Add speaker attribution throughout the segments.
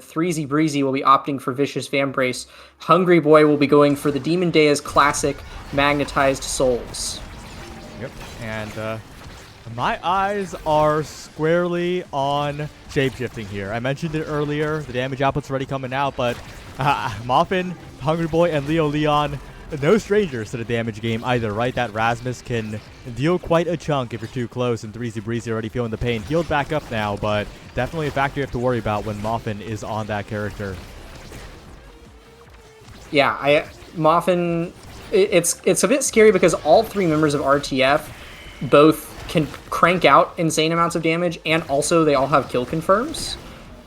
Speaker 1: 3Z Breezy will be opting for Vicious Vambrace. Hungry Boy will be going for the Demon Dea's classic Magnetized Souls.
Speaker 2: Yep, and my eyes are squarely on shapeshifting here. I mentioned it earlier, the damage output's already coming out, but Muffin, Hungry Boy, and Leo Leon, no strangers to the damage game either, right? That Rasmus can deal quite a chunk if you're too close, and 3Z Breezy already feeling the pain. Healed back up now, but definitely a factor you have to worry about when Muffin is on that character.
Speaker 1: Yeah, Muffin, it's a bit scary because all three members of RTF both can crank out insane amounts of damage, and also they all have kill confirms.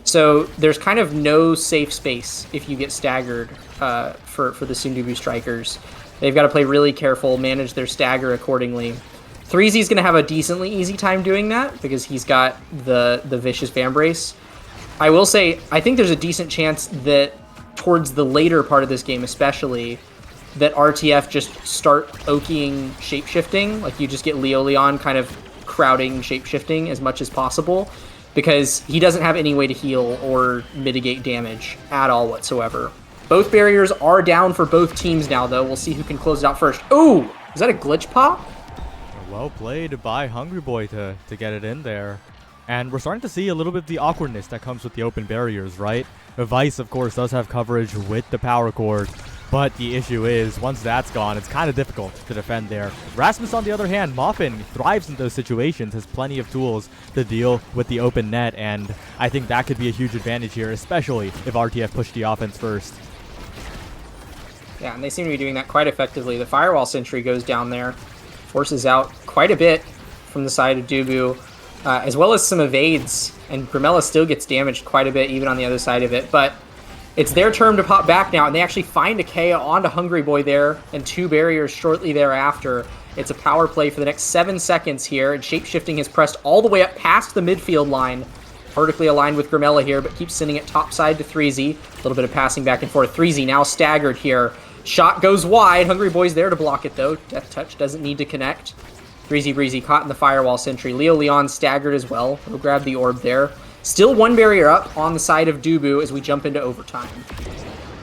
Speaker 1: So there's kind of no safe space if you get staggered for the DUBU strikers. They've got to play really careful, manage their stagger accordingly. 3Z's going to have a decently easy time doing that because he's got the Vicious Vambrace. I will say, I think there's a decent chance that towards the later part of this game especially, that RTF just start okiing shapeshifting. Like you just get Leo Leon kind of crowding shapeshifting as much as possible, because he doesn't have any way to heal or mitigate damage at all whatsoever. Both barriers are down for both teams now, though. We'll see who can close it out first. Ooh, is that a glitch pop?
Speaker 2: Well played by Hungry Boy to get it in there. And we're starting to see a little bit of the awkwardness that comes with the open barriers, right? Vice, of course, does have coverage with the power cord, but the issue is, once that's gone, it's kind of difficult to defend there. Rasmus, on the other hand, Muffin thrives in those situations, has plenty of tools to deal with the open net, and I think that could be a huge advantage here, especially if RTF push the offense first.
Speaker 1: Yeah, and they seem to be doing that quite effectively. The Firewall Sentry goes down there, forces out quite a bit from the side of DUBU, as well as some evades, and Grimella still gets damaged quite a bit even on the other side of it, but it's their turn to pop back now, and they actually find a KO onto Hungry Boy there, and two barriers shortly thereafter. It's a power play for the next 7 seconds here, and shapeshifting has pressed all the way up past the midfield line. Vertically aligned with Grimella here, but keeps sending it topside to 3Z. A little bit of passing back and forth. 3Z now staggered here. Shot goes wide. Hungry Boy's there to block it, though. Death Touch doesn't need to connect. 3Z Breezy caught in the Firewall Sentry. Leo Leon staggered as well. He'll grab the orb there. Still one barrier up on the side of DUBU as we jump into overtime.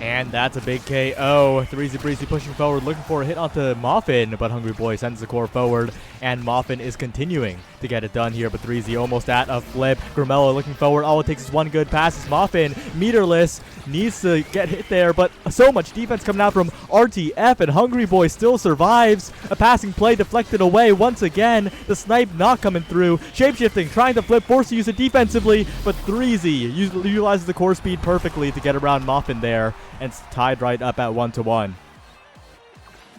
Speaker 2: And that's a big KO. 3Z Breezy pushing forward, looking for a hit onto Muffin, but Hungry Boy sends the core forward, and Muffin is continuing to get it done here, but 3Z almost at a flip. Grimella looking forward. All it takes is one good pass. It's Muffin, meterless, needs to get hit there, but so much defense coming out from RTF, and Hungry Boy still survives. A passing play deflected away once again. The snipe not coming through. Shapeshifting, trying to flip, forced to use it defensively, but 3Z utilizes the core speed perfectly to get around Muffin there, and it's tied right up at 1-1.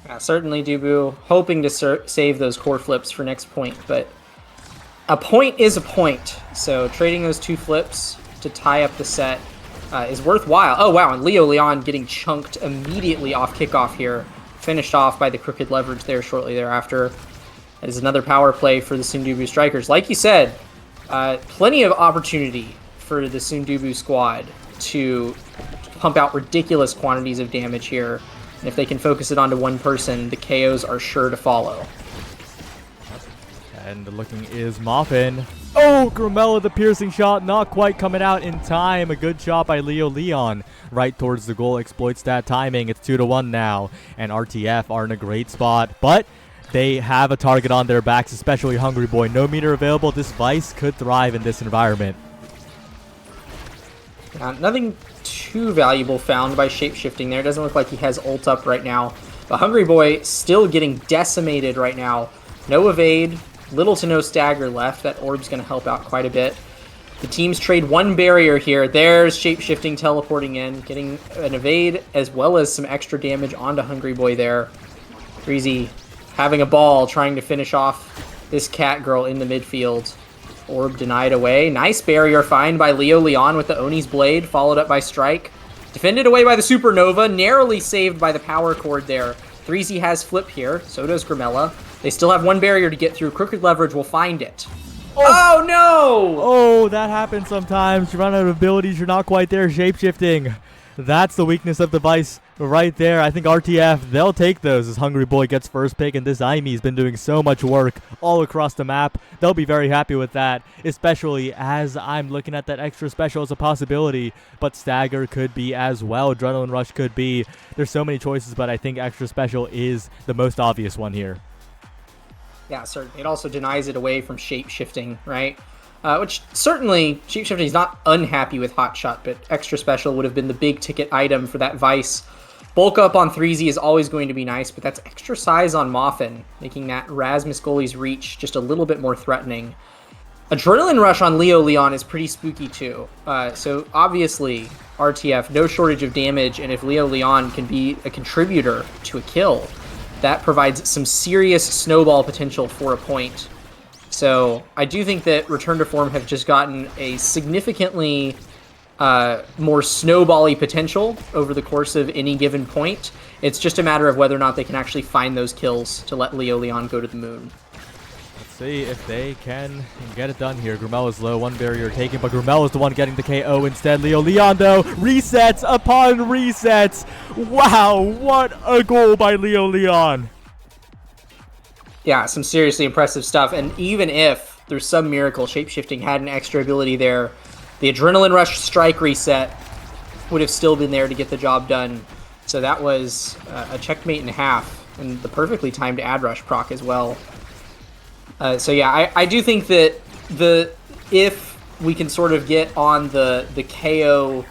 Speaker 1: Yeah, certainly DUBU hoping to save those core flips for next point, but a point is a point. So trading those two flips to tie up the set is worthwhile. Oh, wow, and Leo Leon getting chunked immediately off kickoff here. Finished off by the crooked leverage there shortly thereafter. That is another power play for the DUBU strikers. Like you said, plenty of opportunity for the DUBU squad to pump out ridiculous quantities of damage here. And if they can focus it onto one person, the KOs are sure to follow.
Speaker 2: And looking is Muffin. Oh, Grimella, the piercing shot, not quite coming out in time. A good shot by Leo Leon. Right towards the goal, exploits that timing. It's 2-1 now. And RTF are in a great spot, but they have a target on their backs, especially Hungry Boy. No meter available. This Vice could thrive in this environment.
Speaker 1: Nothing too valuable found by shapeshifting there. Doesn't look like he has ult up right now. But Hungry Boy still getting decimated right now. No evade, little to no stagger left. That orb's going to help out quite a bit. The teams trade one barrier here. There's shapeshifting teleporting in, getting an evade as well as some extra damage onto Hungry Boy there. Breezy having a ball, trying to finish off this cat girl in the midfield. Orb denied away. Nice barrier find by Leo Leon with the Oni's Blade, followed up by Strike. Defended away by the Supernova, narrowly saved by the power cord there. 3Z has flip here, so does Grimella. They still have one barrier to get through. Crooked Leverage will find it. Oh no!
Speaker 2: Oh, that happens sometimes. You run out of abilities, you're not quite there. Shapeshifting. That's the weakness of the Vice right there. I think RTF, they'll take those as Hungry Boy gets first pick, and this Aime's been doing so much work all across the map. They'll be very happy with that, especially as I'm looking at that extra special as a possibility, but Stagger could be as well. Adrenaline Rush could be. There's so many choices, but I think extra special is the most obvious one here.
Speaker 1: Yeah, certainly. It also denies it away from shape-shifting, right? Which certainly, shape-shifting is not unhappy with Hotshot, but extra special would have been the big ticket item for that Vice. Bulk up on 3Z is always going to be nice, but that's extra size on Moffin, making that Rasmus goalie's reach just a little bit more threatening. Adrenaline Rush on Leo Leon is pretty spooky too. So obviously, RTF, no shortage of damage, and if Leo Leon can be a contributor to a kill, that provides some serious snowball potential for a point. So I do think that Return to Form have just gotten a significantly more snowball-y potential over the course of any given point. It's just a matter of whether or not they can actually find those kills to let Leo Leon go to the moon.
Speaker 2: Let's see if they can get it done here. Grumel is low, one barrier taken, but Grumel is the one getting the KO instead. Leo Leon, though, resets upon resets. Wow, what a goal by Leo Leon.
Speaker 1: Yeah, some seriously impressive stuff. And even if there's some miracle, Shapeshifting had an extra ability there, the Adrenaline Rush strike reset would have still been there to get the job done. So that was a checkmate and a half, and the perfectly timed ad rush proc as well. So yeah, I do think that if we can sort of get on the KO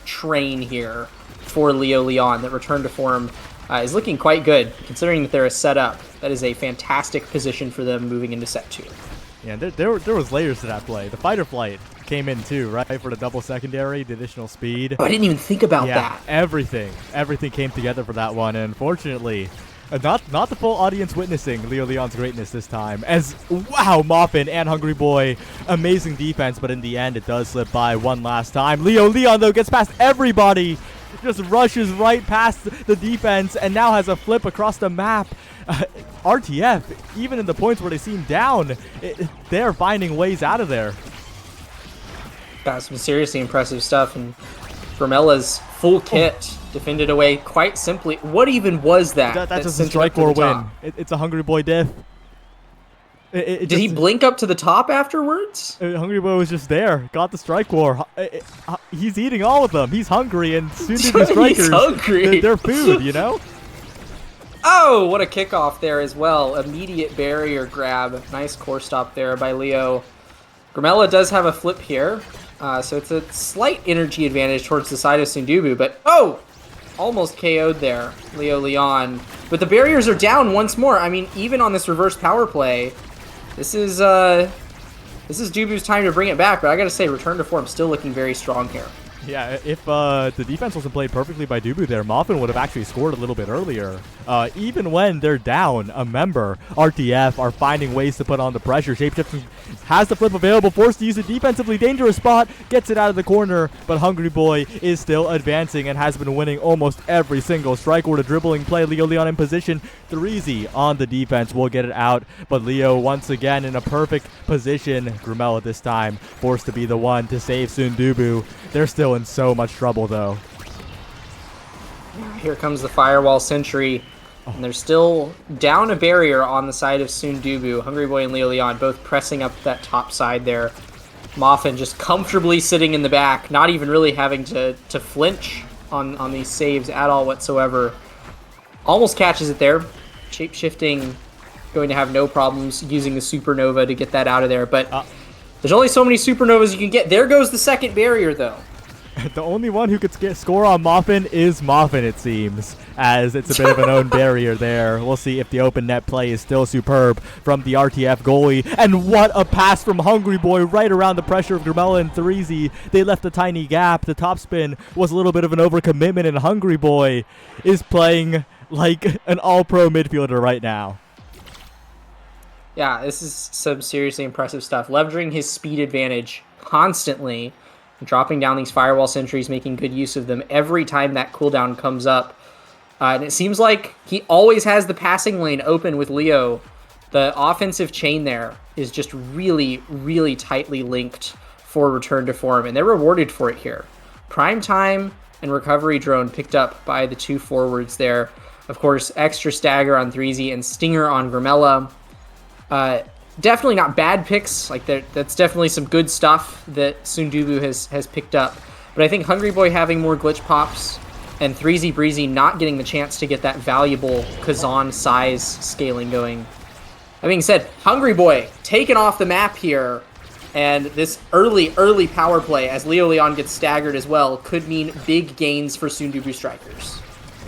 Speaker 1: train here for Leo Leon, that Return to Form is looking quite good, considering that they're a setup. That is a fantastic position for them moving into set 2.
Speaker 2: Yeah, there was layers to that play. The fight or flight came in too, right? For the double secondary, the additional speed.
Speaker 1: Oh, I didn't even think about that.
Speaker 2: Everything came together for that one, and unfortunately, not the full audience witnessing Leo Leon's greatness this time. As, wow, Moffin and Hungry Boy, amazing defense, but in the end, it does slip by one last time. Leo Leon, though, gets past everybody, just rushes right past the defense, and now has a flip across the map. RTF, even in the points where they seem down, they're finding ways out of there.
Speaker 1: Got some seriously impressive stuff, and Vermella's full kit defended away quite simply. What even was that?
Speaker 2: That's just a strike or win. It's a Hungry Boy diff.
Speaker 1: Did he blink up to the top afterwards?
Speaker 2: Hungry Boy was just there, got the strike war. He's eating all of them. He's hungry, and soon to the strikers,
Speaker 1: he's hungry.
Speaker 2: They're food, you know?
Speaker 1: Oh, what a kickoff there as well. Immediate barrier grab. Nice core stop there by Leo. Grimella does have a flip here, so it's a slight energy advantage towards the side of Sundubu, but almost KO'd there, Leo Leon. But the barriers are down once more. I mean, even on this reverse power play, this is DUBU's time to bring it back, but I gotta say, Return to Form still looking very strong here.
Speaker 2: Yeah, if the defense wasn't played perfectly by DUBU there, Moffin would have actually scored a little bit earlier. Even when they're down a member, RTF are finding ways to put on the pressure. Shapeshifting has the flip available, forced to use a defensively dangerous spot, gets it out of the corner, but Hungry Boy is still advancing and has been winning almost every single strike or to dribbling play. Leo Leon in position, 3Z on the defense will get it out, but Leo once again in a perfect position. Grumella this time forced to be the one to save Sundubu. They're still in so much trouble though.
Speaker 1: Here comes the Firewall Sentry, and they're still down a barrier on the side of Sundubu. Hungry Boy and Leo Leon both pressing up that top side there. Moffin just comfortably sitting in the back, not even really having to flinch on these saves at all whatsoever. Almost catches it there. Shape-shifting, going to have no problems using the Supernova to get that out of there, but there's only so many Supernovas you can get. There goes the second barrier, though.
Speaker 2: The only one who could score on Moffin is Moffin, it seems, as it's a bit of an own barrier there. We'll see if the open net play is still superb from the RTF goalie. And what a pass from Hungry Boy right around the pressure of Grimella and 3Z. They left a tiny gap. The topspin was a little bit of an overcommitment, and Hungry Boy is playing like an all-pro midfielder right now.
Speaker 1: Yeah, this is some seriously impressive stuff. Leveraging his speed advantage constantly, dropping down these Firewall Sentries, making good use of them every time that cooldown comes up. And it seems like he always has the passing lane open with Leo. The offensive chain there is just really, really tightly linked for Return to Form, and they're rewarded for it here. Prime time and recovery drone picked up by the two forwards there. Of course, extra stagger on 3Z and stinger on Grimella. Definitely not bad picks. Like that's definitely some good stuff that DUBU has picked up. But I think Hungry Boy having more glitch pops and 3Z Breezy not getting the chance to get that valuable Kazan size scaling going. That being said, Hungry Boy taken off the map here, and this early power play as Leo Leon gets staggered as well could mean big gains for DUBU Strikers.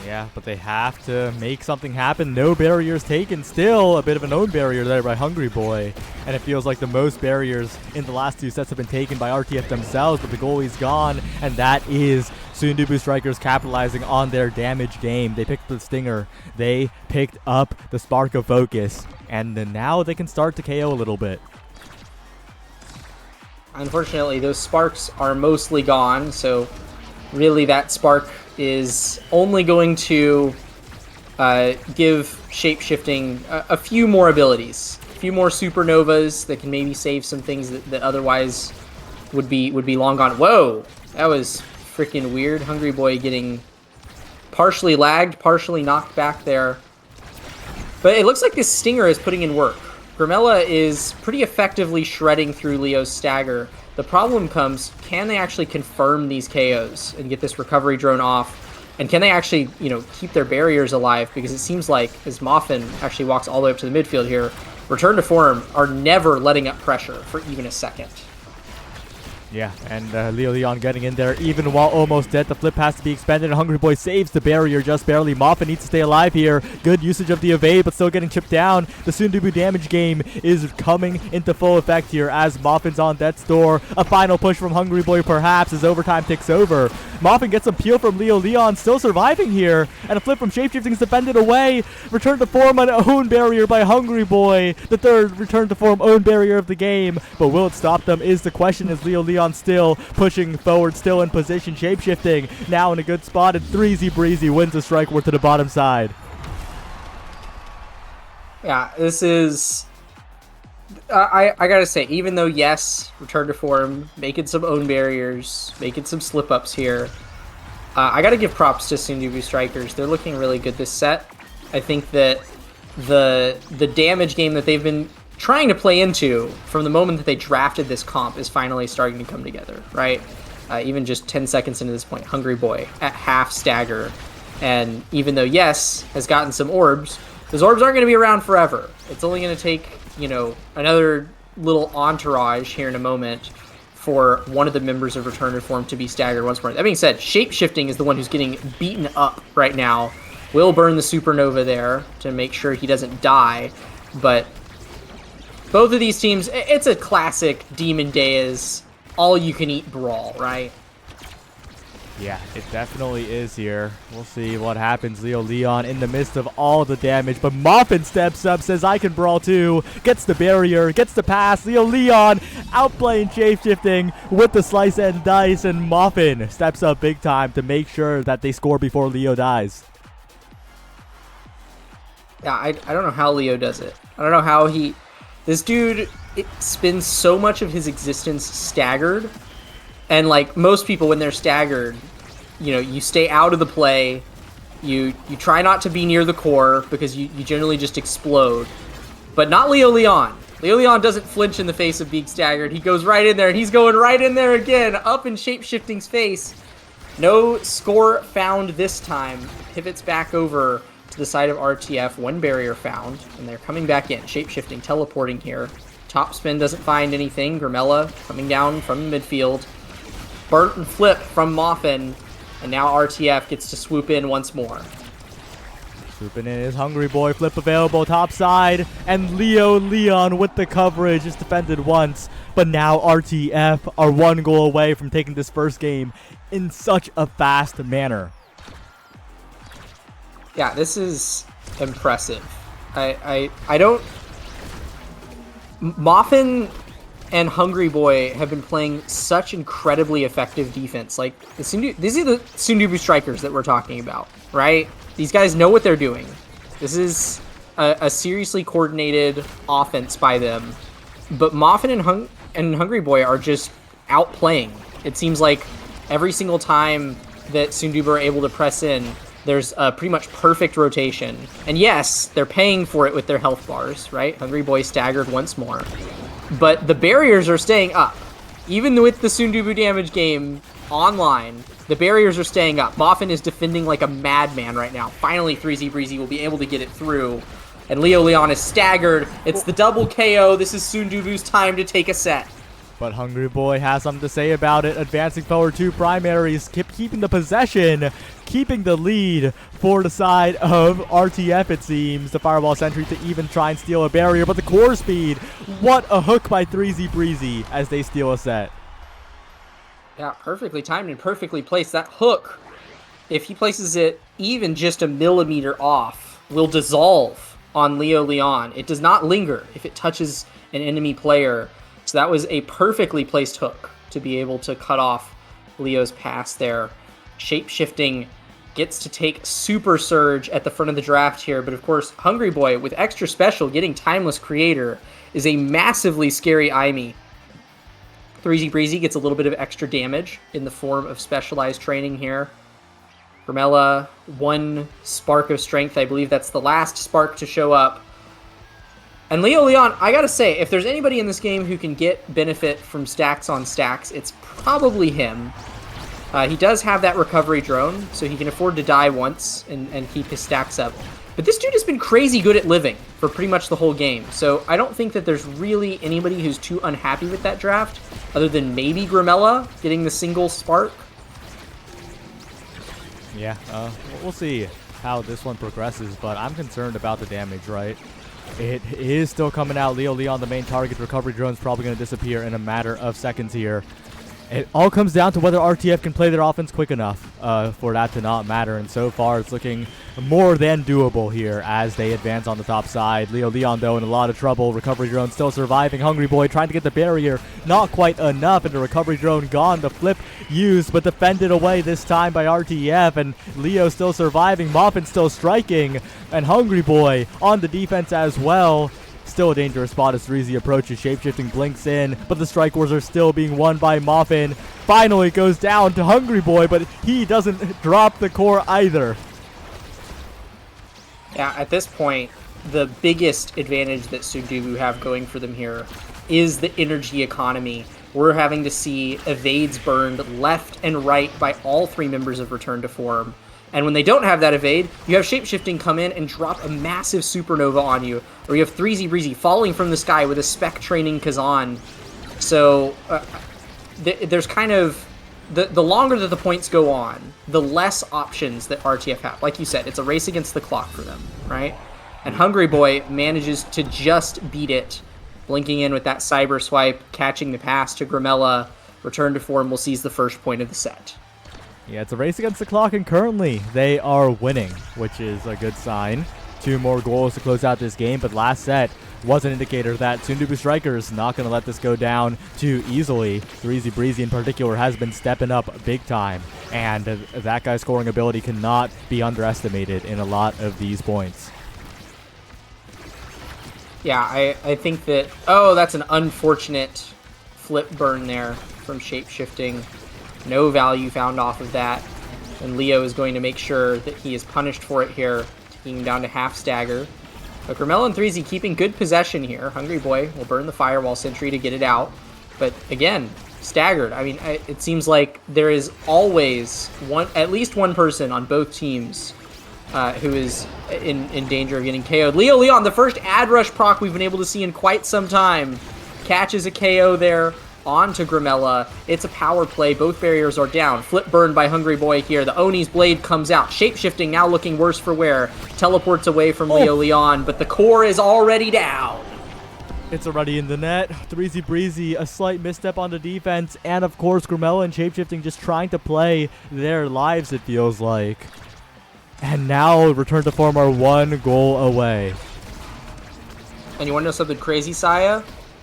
Speaker 2: Yeah, but they have to make something happen. No barriers taken. Still a bit of an own barrier there by Hungry Boy. And it feels like the most barriers in the last 2 sets have been taken by RTF themselves, but the goalie's gone. And that is DUBU Strikers capitalizing on their damage game. They picked the Stinger. They picked up the Spark of Focus. And then now they can start to KO a little bit.
Speaker 1: Unfortunately, those sparks are mostly gone, so really that spark is only going to give shape-shifting a few more abilities, a few more supernovas that can maybe save some things that otherwise would be long gone. Whoa, that was freaking weird. Hungry Boy getting partially lagged, partially knocked back there. But it looks like this Stinger is putting in work. Grimella is pretty effectively shredding through Leo's stagger. The problem comes, can they actually confirm these KOs and get this recovery drone off? And can they actually, keep their barriers alive? Because it seems like, as Muffin actually walks all the way up to the midfield here, Return to Form are never letting up pressure for even a second.
Speaker 2: Yeah, and Leo Leon getting in there even while almost dead. The flip has to be expended, and Hungry Boy saves the barrier just barely. Muffin needs to stay alive here. Good usage of the evade, but still getting chipped down. The DUBU damage game is coming into full effect here as Muffin's on death's door. A final push from Hungry Boy perhaps as overtime ticks over. Muffin gets some peel from Leo Leon, still surviving here, and a flip from Shapeshifting is defended away. Return to Form, an own barrier by Hungry Boy. The third Return to Form own barrier of the game, but will it stop them is the question as Leo Leon still pushing forward, still in position. Shapeshifting now in a good spot, and 3Z Breezy wins the strike worth to the bottom side.
Speaker 1: Yeah, this is... I gotta say, even though, yes, Return to Form, making some own barriers, making some slip-ups here, I gotta give props to DUBU Strikers. They're looking really good this set. I think that the damage game that they've been trying to play into from the moment that they drafted this comp is finally starting to come together, right? Even just 10 seconds into this point, Hungry Boy at half stagger. And even though, yes, has gotten some orbs, those orbs aren't going to be around forever. It's only going to take, another little entourage here in a moment for one of the members of Return to Form to be staggered once more. That being said, Shapeshifting is the one who's getting beaten up right now. Will burn the supernova there to make sure he doesn't die, but both of these teams, it's a classic Demon Days all-you-can-eat brawl, right?
Speaker 2: Yeah, it definitely is here. We'll see what happens. Leo Leon in the midst of all the damage, but Muffin steps up, says I can brawl too, gets the barrier, gets the pass. Leo Leon outplaying Shapeshifting with the slice and dice, and Muffin steps up big time to make sure that they score before Leo dies.
Speaker 1: Yeah, I don't know how Leo does it. I don't know how he... This dude spends so much of his existence staggered, and like most people when they're staggered, you stay out of the play, you try not to be near the core because you generally just explode. But not Leo Leon. Leo Leon doesn't flinch in the face of being staggered. He goes right in there, and he's going right in there again, up in Shapeshifting's face. No score found this time. Pivots back over to the side of RTF, one barrier found, and they're coming back in. Shapeshifting, teleporting here. Top spin doesn't find anything. Grimella coming down from the midfield. Burnt and flip from Muffin, and now RTF gets to swoop in once more.
Speaker 2: Swooping in is Hungry Boy, flip available top side, and Leo Leon with the coverage is defended once, but now RTF are one goal away from taking this first game in such a fast manner.
Speaker 1: Yeah, this is impressive. I don't... Muffin and Hungry Boy have been playing such incredibly effective defense. Like, these are the DUBU Strikers that we're talking about, right? These guys know what they're doing. This is a seriously coordinated offense by them. But Muffin and Hungry Boy are just outplaying. It seems like every single time that Sundubu are able to press in, there's a pretty much perfect rotation. And yes, they're paying for it with their health bars, right? Hungry Boy staggered once more. But the barriers are staying up. Even with the Sundubu damage game online, the barriers are staying up. Muffin is defending like a madman right now. Finally, 3Z Breezy will be able to get it through. And Leo Leon is staggered. It's the double KO. This is Sundubu's time to take a set.
Speaker 2: But Hungry Boy has something to say about it. Advancing forward to primaries, keeping the possession, keeping the lead for the side of RTF, it seems. The Fireball Sentry to even try and steal a barrier, but the core speed, what a hook by 3Z Breezy as they steal a set.
Speaker 1: Yeah, perfectly timed and perfectly placed. That hook, if he places it even just a millimeter off, will dissolve on Leo Leon. It does not linger if it touches an enemy player. So that was a perfectly placed hook to be able to cut off Leo's pass there. Shape-shifting gets to take Super Surge at the front of the draft here, but of course, Hungry Boy with extra special getting Timeless Creator is a massively scary IME. 3Z Breezy gets a little bit of extra damage in the form of specialized training here. Grimella, 1 Spark of Strength. I believe that's the last spark to show up. And Leo Leon, I gotta say, if there's anybody in this game who can get benefit from stacks on stacks, it's probably him. He does have that recovery drone, so he can afford to die once and keep his stacks up. But this dude has been crazy good at living for pretty much the whole game, so I don't think that there's really anybody who's too unhappy with that draft, other than maybe Grimella getting the single spark.
Speaker 2: Yeah, we'll see how this one progresses, but I'm concerned about the damage, right? It is still coming out. Leo Leon, the main target. Recovery drone's probably going to disappear in a matter of seconds here. It all comes down to whether RTF can play their offense quick enough for that to not matter. And so far, it's looking more than doable here as they advance on the top side. Leo Leon, though, in a lot of trouble. Recovery drone still surviving. Hungry Boy trying to get the barrier. Not quite enough. And the recovery drone gone. The flip used, but defended away this time by RTF. And Leo still surviving. Muffin still striking. And Hungry Boy on the defense as well. Still a dangerous spot as 3Z approaches. Shapeshifting blinks in, but the strike wars are still being won by Muffin. Finally goes down to Hungry Boy, but he doesn't drop the core either.
Speaker 1: Yeah, at this point, the biggest advantage that Sundubu have going for them here is the energy economy. We're having to see evades burned left and right by all 3 members of Return to Form. And when they don't have that evade, you have Shapeshifting come in and drop a massive supernova on you. Or you have 3Z Breezy falling from the sky with a spec training Kazan. So there's kind of... The longer that the points go on, the less options that RTF have. Like you said, it's a race against the clock for them, right? And Hungry Boy manages to just beat it. Blinking in with that Cyber Swipe, catching the pass to Grimella. Return to Form will seize the first point of the set.
Speaker 2: Yeah, it's a race against the clock, and currently they are winning, which is a good sign. 2 more goals to close out this game, but last set was an indicator that Sundubu Strikers not going to let this go down too easily. 3Z Breezy in particular has been stepping up big time, and that guy's scoring ability cannot be underestimated in a lot of these points.
Speaker 1: Yeah, I think that... Oh, that's an unfortunate flip burn there from Shapeshifting. No value found off of that. And Leo is going to make sure that he is punished for it here, taking him down to half stagger. But Grimella and 3Z keeping good possession here. Hungry Boy will burn the Firewall Sentry to get it out. But again, staggered. I mean, it seems like there is always at least one person on both teams who is in danger of getting KO'd. Leo Leon, the first ad rush proc we've been able to see in quite some time, catches a KO there onto Grimella. It's a power play. Both barriers are down. Flip burn by Hungry Boy here. The Oni's blade comes out. Shapeshifting now looking worse for wear. Teleports away from Leo Leon, but the core is already down.
Speaker 2: It's already in the net. 3Z Breezy, a slight misstep on the defense, and of course Grimella and Shapeshifting just trying to play their lives, it feels like. And now Return to Form are 1 goal away.
Speaker 1: And you want to know something crazy, Saya?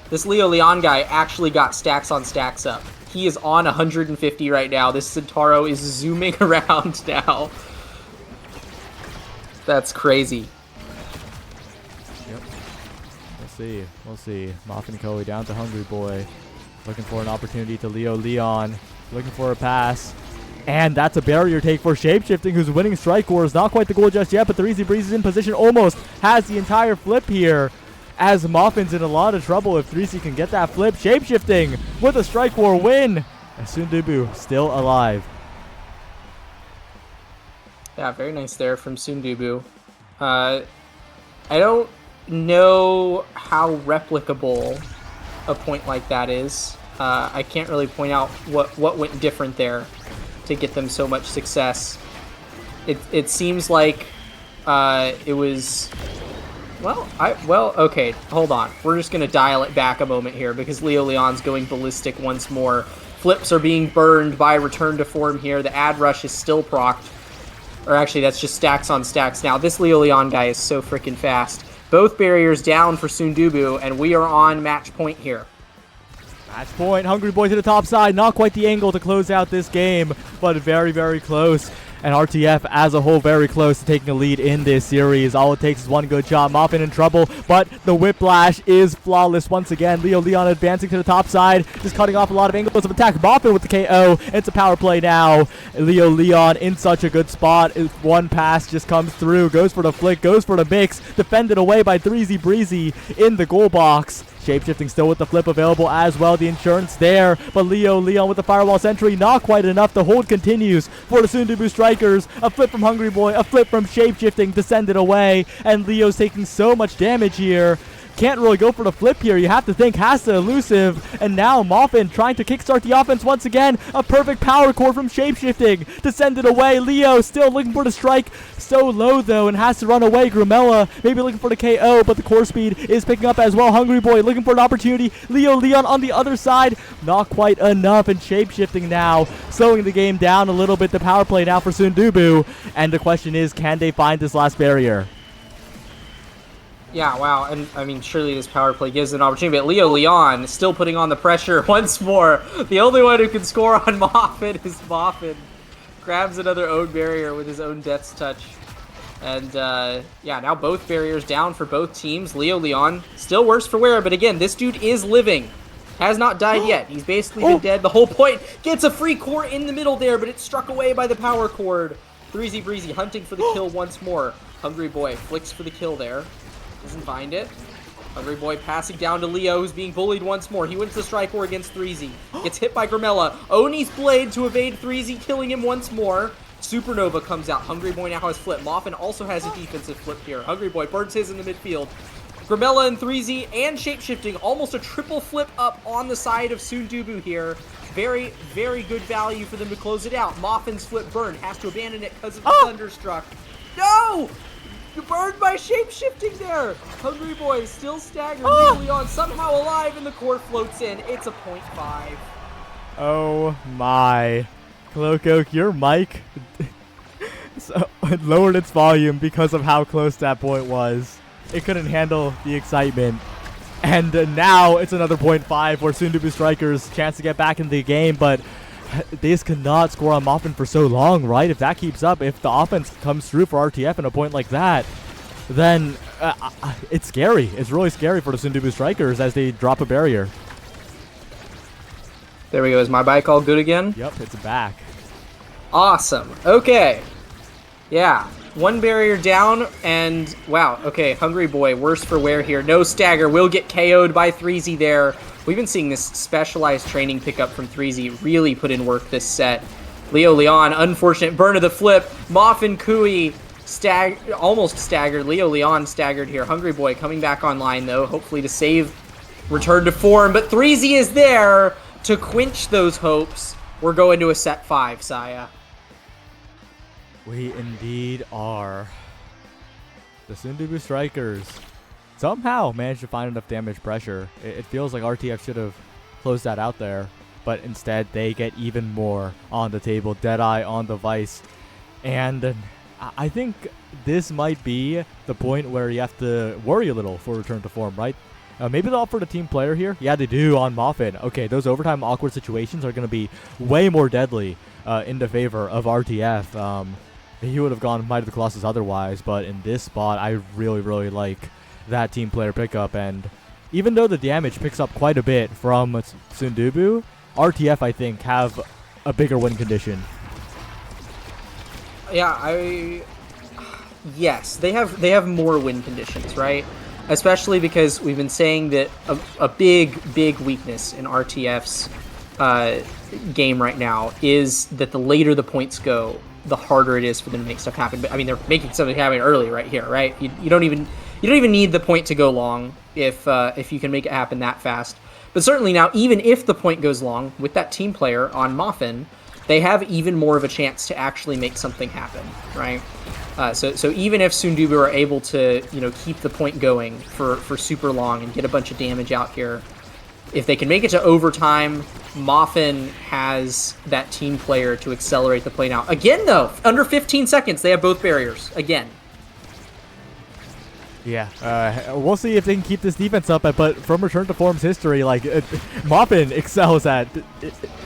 Speaker 1: This Leo Leon guy actually got stacks on stacks up. He is on 150 right now. This Centauro is zooming around now. That's crazy.
Speaker 2: Yep. We'll see. Muffin Koei down to Hungry Boy. Looking for an opportunity to Leo Leon. Looking for a pass. And that's a barrier take for Shapeshifting, who's winning Strike Wars. Not quite the goal just yet, but 3Z Breeze is in position, almost has the entire flip here, as Moffin's in a lot of trouble if 3Z can get that flip. Shapeshifting with a Strike War win. And DUBU still alive.
Speaker 1: Yeah, very nice there from DUBU. I don't know how replicable a point like that is. I can't really point out what went different there to get them so much success. It seems like it was... Well, okay, hold on. We're just going to dial it back a moment here because Leo Leon's going ballistic once more. Flips are being burned by return to form here. The ad rush is still procced. Or actually, that's just stacks on stacks now. This Leo Leon guy is so freaking fast. Both barriers down for DUBU, and we are on match point here.
Speaker 2: Match point, Hungry Boy to the top side. Not quite the angle to close out this game, but very, very close. And RTF as a whole very close to taking a lead in this series. All it takes is one good shot. Moffin in trouble, but the whiplash is flawless once again. Leo Leon advancing to the top side, just cutting off a lot of angles of attack. Moffin with the KO. It's a power play now. Leo Leon in such a good spot. One pass just comes through, goes for the flick, goes for the mix. Defended away by 3Z Breezy in the goal box. Shapeshifting still with the flip available as well. The insurance there, but Leo Leon with the firewall sentry, not quite enough. The hold continues for the DUBU Strikers. A flip from Hungry Boy, a flip from Shapeshifting to send it away, and Leo's taking so much damage here. Can't really go for the flip here. You have to think Hasta elusive, and now Moffin trying to kickstart the offense once again. A perfect power core from Shapeshifting to send it away. Leo still looking for the strike, so low though, and has to run away. Grumella maybe looking for the KO, but the core speed is picking up as well. Hungry Boy looking for an opportunity. Leo Leon on the other side, not quite enough, and Shapeshifting now slowing the game down a little bit. The power play now for DUBU, and the question is, can they find this last barrier?
Speaker 1: Yeah, wow, and I mean, surely this power play gives an opportunity, but Leo Leon still putting on the pressure once more. The only one who can score on Moffin is Moffin. Grabs another own barrier with his own Death's Touch. And, yeah, now both barriers down for both teams. Leo Leon, still worse for wear, but again, this dude is living. Has not died yet. He's basically been dead the whole point. Gets a free core in the middle there, but it's struck away by the power cord. 3Z Breezy hunting for the kill once more. Hungry Boy flicks for the kill there. Doesn't find it. Hungry Boy passing down to Leo, who's being bullied once more. He wins the strike war against 3Z. Gets hit by Grumella. Oni's blade to evade 3Z, killing him once more. Supernova comes out. Hungry Boy now has flip. Moffin also has a defensive flip here. Hungry Boy burns his in the midfield. Grumella and 3Z and Shapeshifting, almost a triple flip up on the side of DUBU here. Very, very good value for them to close it out. Moffin's flip burn. Has to abandon it because of the Thunderstruck. No! Burned by Shapeshifting there. Hungry Boy still staggered. Leon somehow alive, and the core floats in. It's a 0.5.
Speaker 2: Oh my. Cloak, your mic it lowered its volume because of how close that point was. It couldn't handle the excitement. And now it's another 0.5 for DUBU Strikers chance to get back in the game, but this cannot score on Moffin for so long, right? If that keeps up, if the offense comes through for RTF in a point like that, then it's scary. It's really scary for the DUBU Strikers as they drop a barrier.
Speaker 1: There we go. Is my bike all good again?
Speaker 2: Yep, it's back.
Speaker 1: Awesome. Okay. Yeah. One barrier down, and wow. Okay, Hungry Boy, worse for wear here. No stagger. Will get KO'd by 3Z there. We've been seeing this specialized training pickup from 3Z really put in work this set. Leo Leon, unfortunate burn of the flip. Moffin Kui almost staggered. Leo Leon staggered here. Hungry Boy coming back online, though, hopefully to save return to form. But 3Z is there to quench those hopes. We're going to a set 5, Saya.
Speaker 2: We indeed are. The DUBU Strikers somehow managed to find enough damage pressure. It feels like RTF should have closed that out there, but instead they get even more on the table. Deadeye on the Vice. And I think this might be the point where you have to worry a little for return to form, right? Maybe they'll offer the team player here. Yeah, they do on Moffin. Okay, those overtime awkward situations are going to be way more deadly in the favor of RTF. He would have gone Might of the Colossus otherwise, but in this spot, I really, really like that team player pickup. And even though the damage picks up quite a bit from DUBU, RTF, I think, have a bigger win condition.
Speaker 1: Yeah, yes, they have more win conditions, right? Especially because we've been saying that a big weakness in RTF's game right now is that the later the points go, the harder it is for them to make stuff happen. But I mean, they're making something happen early right here, right? You don't even need the point to go long if you can make it happen that fast. But certainly now, even if the point goes long with that team player on Moffin, they have even more of a chance to actually make something happen, right? So even if DUBU are able to, keep the point going for super long and get a bunch of damage out here, if they can make it to overtime, Moffin has that team player to accelerate the play now. Again, though, under 15 seconds, they have both barriers. Again.
Speaker 2: Yeah, we'll see if they can keep this defense up, but from Return to Form's history, Moffin excels at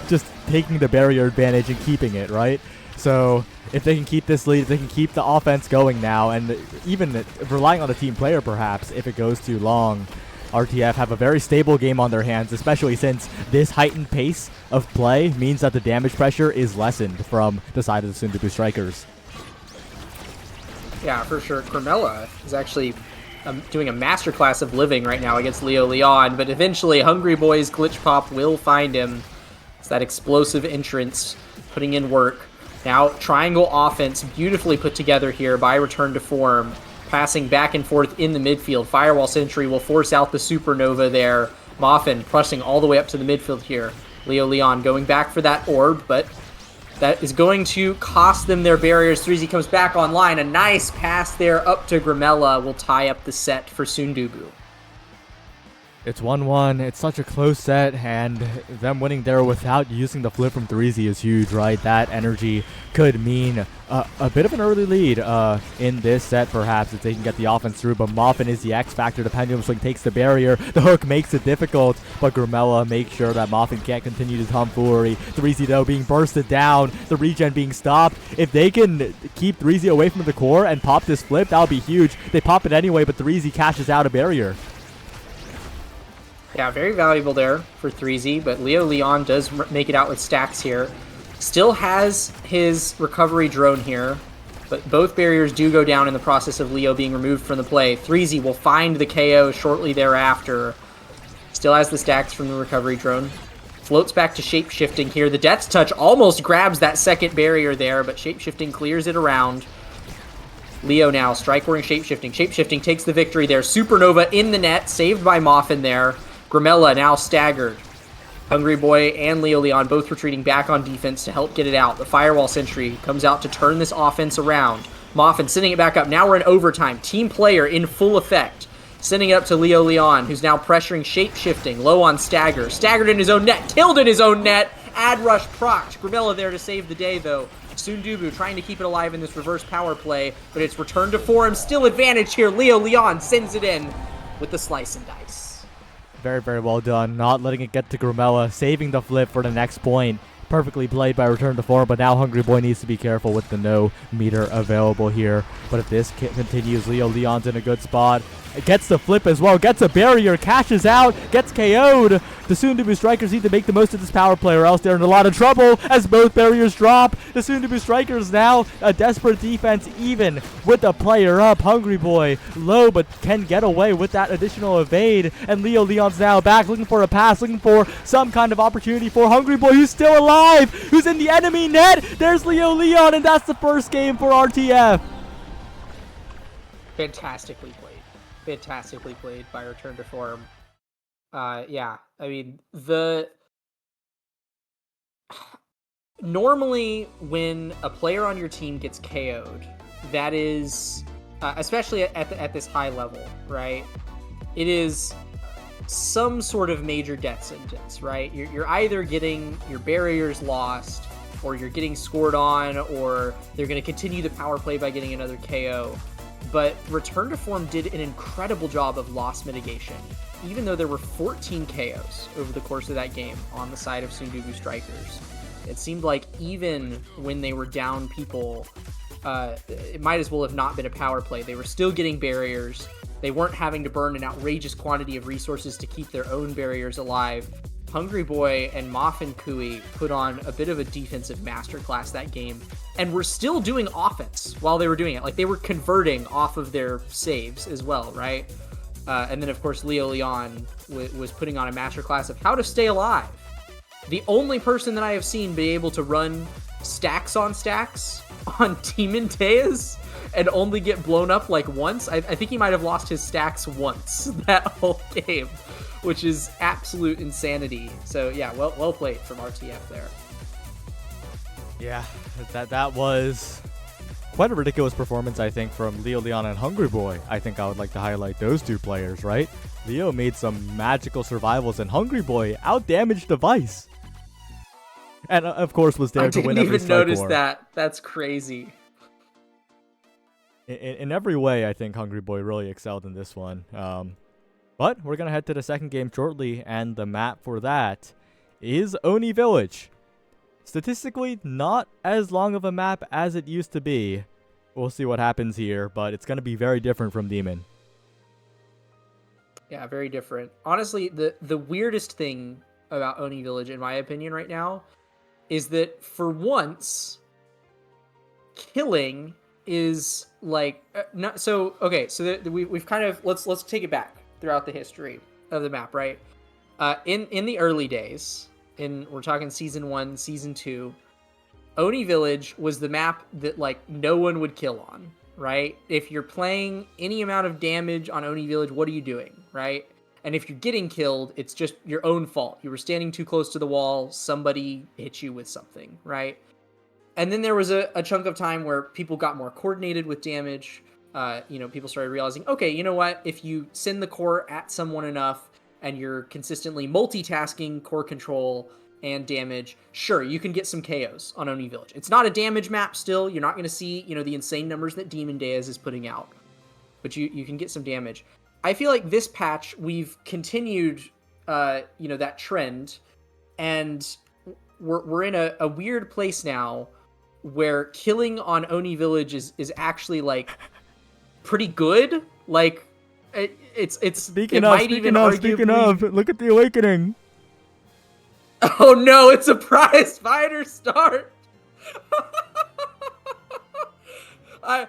Speaker 2: just taking the barrier advantage and keeping it, right? So if they can keep this lead, if they can keep the offense going now, and even relying on the team player perhaps, if it goes too long, RTF have a very stable game on their hands, especially since this heightened pace of play means that the damage pressure is lessened from the side of the DUBU Strikers.
Speaker 1: Yeah, for sure. Grimella is actually doing a masterclass of living right now against Leo Leon, but eventually Hungry Boy's Glitch Pop will find him. It's that explosive entrance, putting in work. Now, triangle offense beautifully put together here by Return to Form, passing back and forth in the midfield. Firewall Sentry will force out the Supernova there. Moffin pressing all the way up to the midfield here. Leo Leon going back for that orb, but that is going to cost them their barriers. 3Z comes back online. A nice pass there up to Grimella will tie up the set for DUBU.
Speaker 2: It's 1-1. It's such a close set, and them winning there without using the flip from 3Z is huge, right? That energy could mean a bit of an early lead in this set, perhaps, if they can get the offense through. But Moffin is the X factor. The Pendulum Swing takes the barrier. The hook makes it difficult, but Grimella makes sure that Moffin can't continue to tomfoolery. 3Z, though, being bursted down, the regen being stopped. If they can keep 3Z away from the core and pop this flip, that would be huge. They pop it anyway, but 3Z cashes out a barrier.
Speaker 1: Yeah, very valuable there for 3Z, but Leo Leon does make it out with stacks here. Still has his recovery drone here, but both barriers do go down in the process of Leo being removed from the play. 3Z will find the KO shortly thereafter. Still has the stacks from the recovery drone. Floats back to Shapeshifting here. The Death's Touch almost grabs that second barrier there, but Shapeshifting clears it around. Leo now, Strike-Roaring Shapeshifting. Shapeshifting takes the victory there. Supernova in the net, saved by Moffin there. Grimella now staggered. Hungry Boy and Leo Leon both retreating back on defense to help get it out. The Firewall Sentry comes out to turn this offense around. Moffin sending it back up. Now we're in overtime. Team player in full effect. Sending it up to Leo Leon, who's now pressuring Shapeshifting. Low on Stagger. Staggered in his own net. Killed in his own net. Ad Rush procced. Grimella there to save the day, though. DUBU trying to keep it alive in this reverse power play, but it's Return to Form. Still advantage here. Leo Leon sends it in with the slice and dice.
Speaker 2: Very, very well done. Not letting it get to Grimella, saving the flip for the next point. Perfectly played by Return to Form, but now Hungry Boy needs to be careful with the no meter available here. But if this continues, Leo Leon's in a good spot. It gets the flip as well, gets a barrier, cashes out, gets KO'd. The DUBU Strikers need to make the most of this power play or else they're in a lot of trouble as both barriers drop. The DUBU Strikers now a desperate defense even with the player up. Hungry Boy low but can get away with that additional evade. And Leo Leon's now back looking for a pass, looking for some kind of opportunity for Hungry Boy who's still alive, who's in the enemy net. There's Leo Leon and that's the first game for RTF.
Speaker 1: Fantastically played by Return to Form. Yeah, I mean, normally when a player on your team gets KO'd, that is, especially at this high level, right? It is some sort of major death sentence, right? You're either getting your barriers lost, or you're getting scored on, or they're going to continue the power play by getting another KO. But Return to Form did an incredible job of loss mitigation, even though there were 14 KOs over the course of that game on the side of DUBU Strikers. It seemed like even when they were down people, it might as well have not been a power play. They were still getting barriers. They weren't having to burn an outrageous quantity of resources to keep their own barriers alive. Hungry Boy and Moffin Kui put on a bit of a defensive masterclass that game, and were still doing offense while they were doing it. Like, they were converting off of their saves as well, right? And then, of course, Leo Leon was putting on a masterclass of how to stay alive. The only person that I have seen be able to run stacks on stacks on Demon Deus and only get blown up like once. I think he might have lost his stacks once that whole game, which is absolute insanity. So yeah, well played from RTF there.
Speaker 2: Yeah, that was quite a ridiculous performance, I think, from Leo Leon and Hungry Boy. I think I would like to highlight those two players, right? Leo made some magical survivals, and Hungry Boy outdamaged Device. And of course was there to win every strike war.
Speaker 1: I didn't even notice that. That's crazy.
Speaker 2: In every way, I think Hungry Boy really excelled in this one. But we're going to head to the second game shortly, and the map for that is Oni Village. Statistically, not as long of a map as it used to be. We'll see what happens here, but it's going to be very different from Demon.
Speaker 1: Yeah, very different. Honestly, the weirdest thing about Oni Village, in my opinion, right now, is that for once, killing is like not so. Okay, so we've kind of let's take it back throughout the history of the map, right? In the early days, we're talking season 1, season 2, Oni Village was the map that like no one would kill on, right? If you're playing any amount of damage on Oni Village, what are you doing, right? And if you're getting killed, it's just your own fault. You were standing too close to the wall, somebody hit you with something, right? And then there was a chunk of time where people got more coordinated with damage. People started realizing, okay, you know what? If you send the core at someone enough and you're consistently multitasking core control and damage, sure, you can get some KOs on Oni Village. It's not a damage map still. You're not going to see, the insane numbers that Demon Deus is putting out. But you can get some damage. I feel like this patch, we've continued, that trend. And we're in a weird place now where killing on Oni Village is actually, like, pretty good. Like,
Speaker 2: Speaking of, look at the Awakening.
Speaker 1: Oh no, it's a prize fighter start. And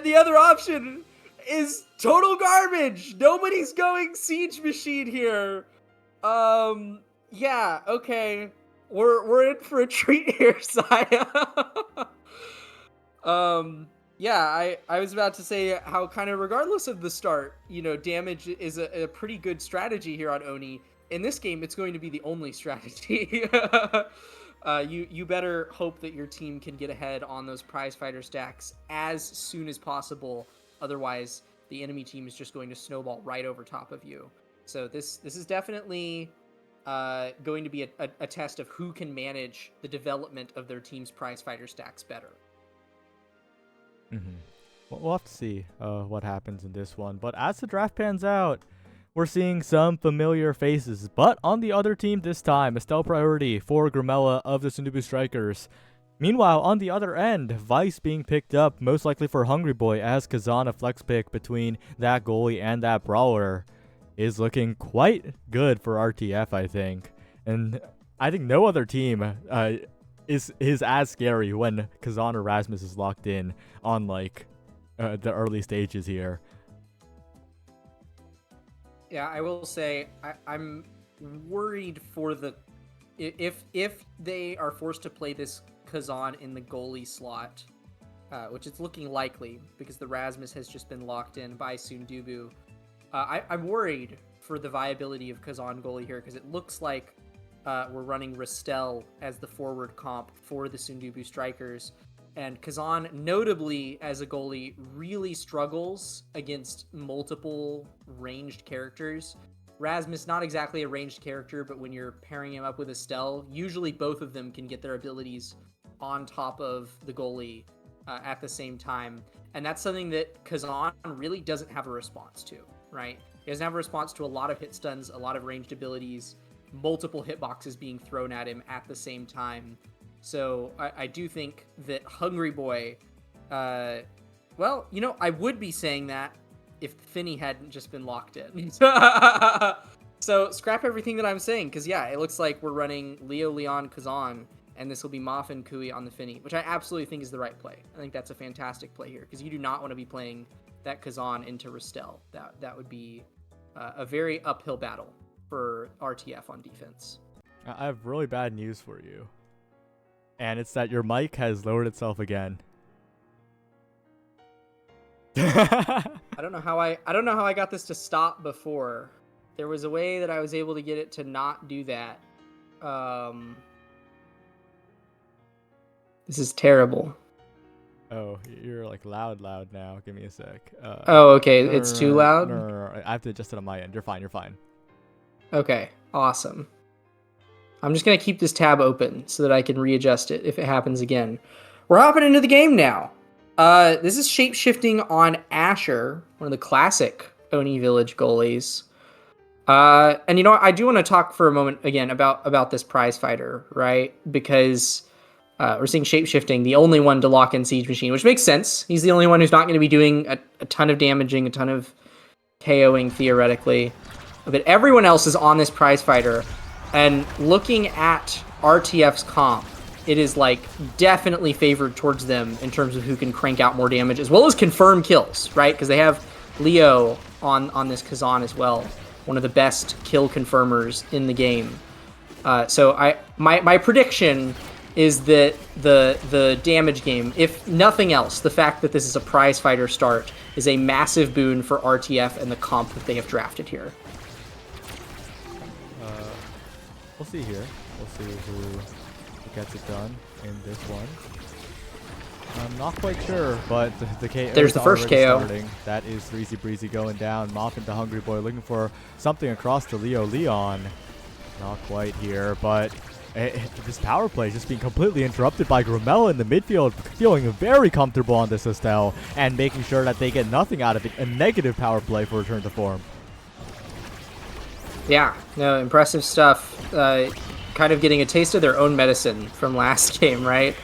Speaker 1: the other option is total garbage. Nobody's going Siege Machine here. Yeah, okay. We're in for a treat here, Saya. Yeah, I was about to say how kind of regardless of the start, damage is a pretty good strategy here on Oni. In this game, it's going to be the only strategy. You better hope that your team can get ahead on those prize fighter stacks as soon as possible. Otherwise, the enemy team is just going to snowball right over top of you. So this is definitely going to be a test of who can manage the development of their team's prize fighter stacks better.
Speaker 2: Mm-hmm. Well, we'll have to see what happens in this one. But as the draft pans out, we're seeing some familiar faces. But on the other team this time, Estelle priority for Grimella of the Sundubu Strikers. Meanwhile, on the other end, Vice being picked up, most likely for Hungry Boy, as Kazan, a flex pick between that goalie and that brawler, is looking quite good for RTF, I think. And I think no other team is as scary when Kazan or Rasmus is locked in on the early stages here.
Speaker 1: Yeah, I will say I'm worried for if they are forced to play this Kazan in the goalie slot, which it's looking likely because the Rasmus has just been locked in by DUBU. I'm worried for the viability of Kazan goalie here because it looks like we're running Rastel as the forward comp for the Sundubu Strikers. And Kazan, notably as a goalie, really struggles against multiple ranged characters. Rasmus, not exactly a ranged character, but when you're pairing him up with Estelle, usually both of them can get their abilities on top of the goalie at the same time. And that's something that Kazan really doesn't have a response to, right? He doesn't have a response to a lot of hit stuns, a lot of ranged abilities, multiple hitboxes being thrown at him at the same time. So I do think that Hungry Boy, I would be saying that if Finny hadn't just been locked in. So scrap everything that I'm saying, because yeah, it looks like we're running Leo, Leon, Kazan, and this will be Moffin, Kui on the Finny, which I absolutely think is the right play. I think that's a fantastic play here, because you do not want to be playing that Kazan into Ristel. That would be a very uphill battle for RTF on defense.
Speaker 2: I have really bad news for you. And it's that your mic has lowered itself again.
Speaker 1: I don't know how I got this to stop before. There was a way that I was able to get it to not do that. This is terrible.
Speaker 2: Oh, you're like loud now. Give me a sec.
Speaker 1: Oh, okay. It's too loud?
Speaker 2: No. I have to adjust it on my end. You're fine.
Speaker 1: Okay, awesome. I'm just going to keep this tab open so that I can readjust it if it happens again. We're hopping into the game now. This is shape-shifting on Asher, one of the classic Oni Village goalies. And you know what? I do want to talk for a moment again about this prize fighter, right? Because we're seeing shape-shifting, the only one to lock in Siege Machine, which makes sense. He's the only one who's not going to be doing a ton of damaging, a ton of KOing theoretically. But everyone else is on this prize fighter. And looking at RTF's comp, it is like definitely favored towards them in terms of who can crank out more damage, as well as confirm kills, right? Because they have Leo on this Kazan as well, one of the best kill confirmers in the game. So my prediction is that the damage game, if nothing else, the fact that this is a prize fighter start is a massive boon for RTF and the comp that they have drafted here.
Speaker 2: We'll see here. We'll see who gets it done in this one. I'm not quite sure, but the KO.
Speaker 1: There's the first KO.
Speaker 2: Starting. That is Breezy Breezy going down. Moffin to Hungry Boy looking for something across to Leo Leon. Not quite here, but this power play is just being completely interrupted by Grimella in the midfield, feeling very comfortable on this Estelle and making sure that they get nothing out of it. A negative power play for return to form.
Speaker 1: Yeah, no, impressive stuff. Kind of getting a taste of their own medicine from last game, right?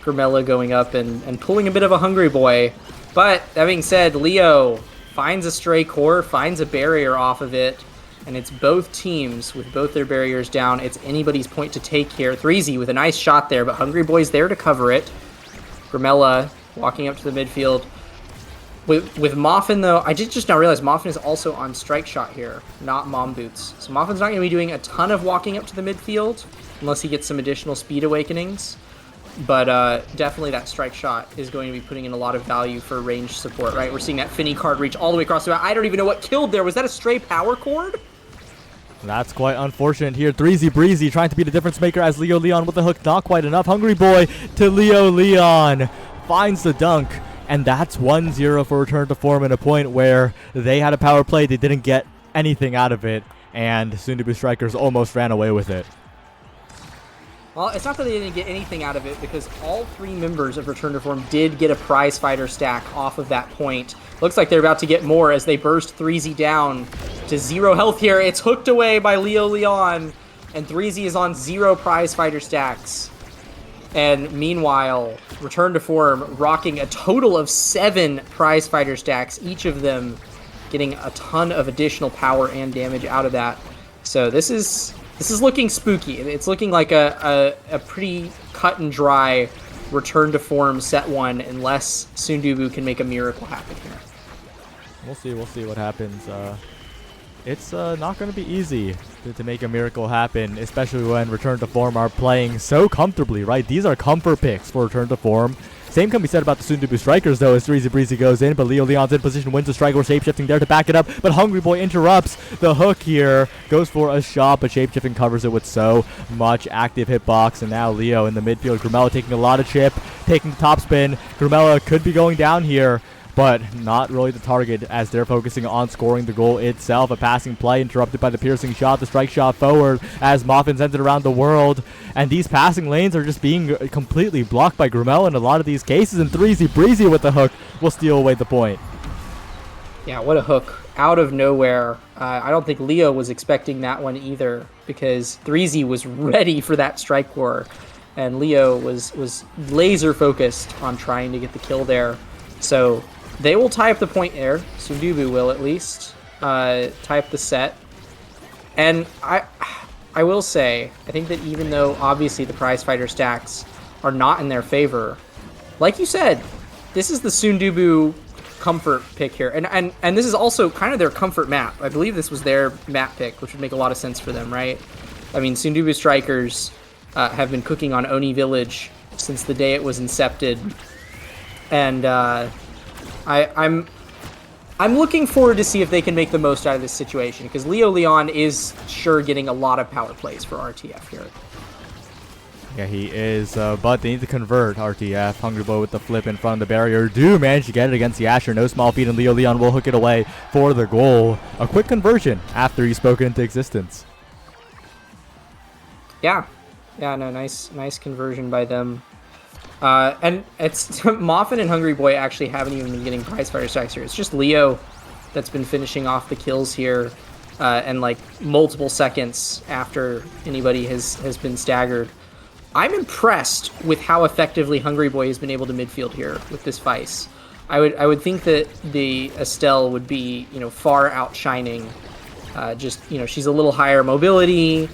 Speaker 1: Grimella going up and pulling a bit of a Hungry Boy. But that being said, Leo finds a stray core, finds a barrier off of it, and it's both teams with both their barriers down. It's anybody's point to take here. 3Z with a nice shot there, but Hungry Boy's there to cover it. Grimella walking up to the midfield. With Moffin, though, I did just now realize Moffin is also on strike shot here, not Mom Boots. So Moffin's not going to be doing a ton of walking up to the midfield, unless he gets some additional speed awakenings. But definitely that strike shot is going to be putting in a lot of value for range support, right? We're seeing that Finny card reach all the way across the map. I don't even know what killed there. Was that a stray power cord?
Speaker 2: That's quite unfortunate here. 3Z Breezy trying to be the difference maker as Leo Leon with the hook. Not quite enough. Hungry Boy to Leo Leon. Finds the dunk. And that's 1-0 for return to form in a point where they had a power play. They didn't get anything out of it. And soon-to-be Strikers almost ran away with it.
Speaker 1: Well, it's not that they didn't get anything out of it, because all three members of Return to Form did get a prize fighter stack off of that point. Looks like they're about to get more as they burst 3Z down to 0 health here. It's hooked away by Leo Leon, and 3Z is on 0 prize fighter stacks. And meanwhile, Return to Form rocking a total of 7 prize fighter stacks, each of them getting a ton of additional power and damage out of that. So this is looking spooky. It's looking like a pretty cut and dry Return to Form set 1, unless DUBU can make a miracle happen here.
Speaker 2: We'll see what happens. It's not going to be easy to make a miracle happen, especially when Return to Form are playing so comfortably, right? These are comfort picks for Return to Form. Same can be said about the soon-to-be Strikers, though, as 3Z Breezy goes in, but Leo Leon's in position, wins the strike. We're shape-shifting there to back it up, but Hungry Boy interrupts the hook here, goes for a shot, but shape-shifting covers it with so much active hitbox, and now Leo in the midfield. Grimella taking a lot of chip, taking the top spin. Grimella could be going down here, but not really the target as they're focusing on scoring the goal itself. A passing play interrupted by the piercing shot, the strike shot forward as Moffin sends it around the world. And these passing lanes are just being completely blocked by Grimella in a lot of these cases. And 3Z Breezy with the hook will steal away the point.
Speaker 1: Yeah, what a hook. Out of nowhere. I don't think Leo was expecting that one either, because 3Z was ready for that strike war. And Leo was laser focused on trying to get the kill there. So they will tie up the point there. DUBU will, at least. Tie up the set. And I will say, I think that even though obviously the prize fighter stacks are not in their favor, like you said, this is the Sundubu comfort pick here. And this is also kind of their comfort map. I believe this was their map pick, which would make a lot of sense for them, right? I mean, Sundubu Strikers have been cooking on Oni Village since the day it was incepted. And I'm looking forward to see if they can make the most out of this situation, because Leo Leon is sure getting a lot of power plays for RTF here.
Speaker 2: Yeah, he is, but they need to convert RTF. Hungry Boy with the flip in front of the barrier. Do manage to get it against the Asher. No small feat, and Leo Leon will hook it away for the goal. A quick conversion after he spoke it into existence.
Speaker 1: Yeah, no, nice conversion by them. And it's Moffin and Hungry Boy actually haven't even been getting prize fighter stacks here. It's just Leo that's been finishing off the kills here, and like multiple seconds after anybody has been staggered. I'm impressed with how effectively Hungry Boy has been able to midfield here with this Vice. I would think that the Estelle would be, far outshining. She's a little higher mobility.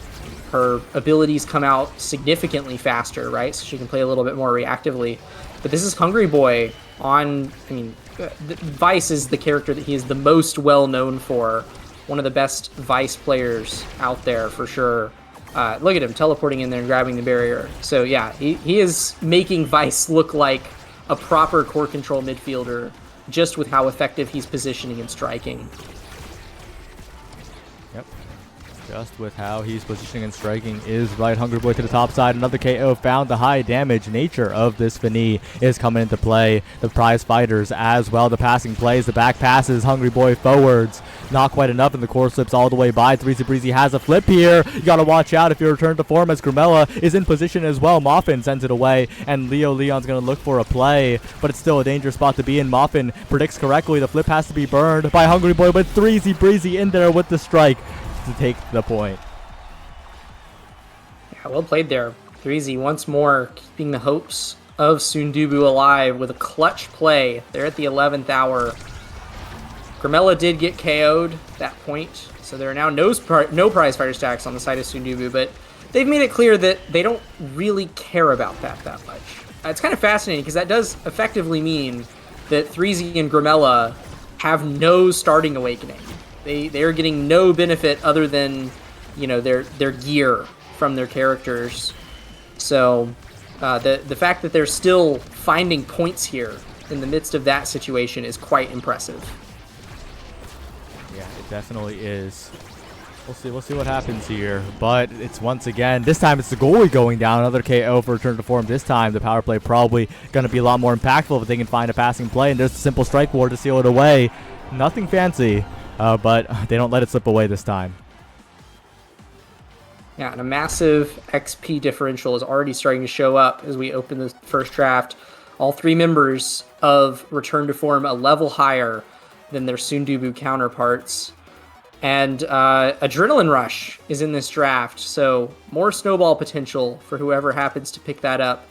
Speaker 1: Her abilities come out significantly faster, right? So she can play a little bit more reactively. But this is Hungry Boy Vice is the character that he is the most well known for. One of the best Vice players out there for sure. Look at him teleporting in there and grabbing the barrier. So yeah, he is making Vice look like a proper core control midfielder just with how effective he's positioning and striking.
Speaker 2: Yep. Just with how he's positioning and striking is right. Hungry Boy to the top side. Another KO found. The high damage nature of this Fini is coming into play. The prize fighters as well. The passing plays, the back passes. Hungry Boy forwards. Not quite enough, and the core slips all the way by. Breezy Breezy has a flip here. You got to watch out if you return to form, as Grimella is in position as well. Moffin sends it away, and Leo Leon's going to look for a play, but it's still a dangerous spot to be in. Moffin predicts correctly. The flip has to be burned by Hungry Boy, but Breezy Breezy in there with the strike to take the point.
Speaker 1: Yeah, well played there. Breezy once more keeping the hopes of Sundubu alive with a clutch play. They're at the 11th hour. Grimella did get KO'd that point, so there are now no prize fighter stacks on the side of Sundubu, but they've made it clear that they don't really care about that much. It's kind of fascinating, because that does effectively mean that 3Z and Grimella have no starting awakening. They're getting no benefit other than, their gear from their characters. So the fact that they're still finding points here in the midst of that situation is quite impressive.
Speaker 2: Yeah, it definitely is. We'll see what happens here. But it's once again, this time it's the goalie going down. Another KO for return to form. This time the power play probably going to be a lot more impactful if they can find a passing play. And there's a simple strike ward to seal it away. Nothing fancy, but they don't let it slip away this time.
Speaker 1: Yeah, and a massive XP differential is already starting to show up as we open the first draft. All three members of Return to Form a level higher than their Sundubu counterparts. And Adrenaline Rush is in this draft, so more snowball potential for whoever happens to pick that up.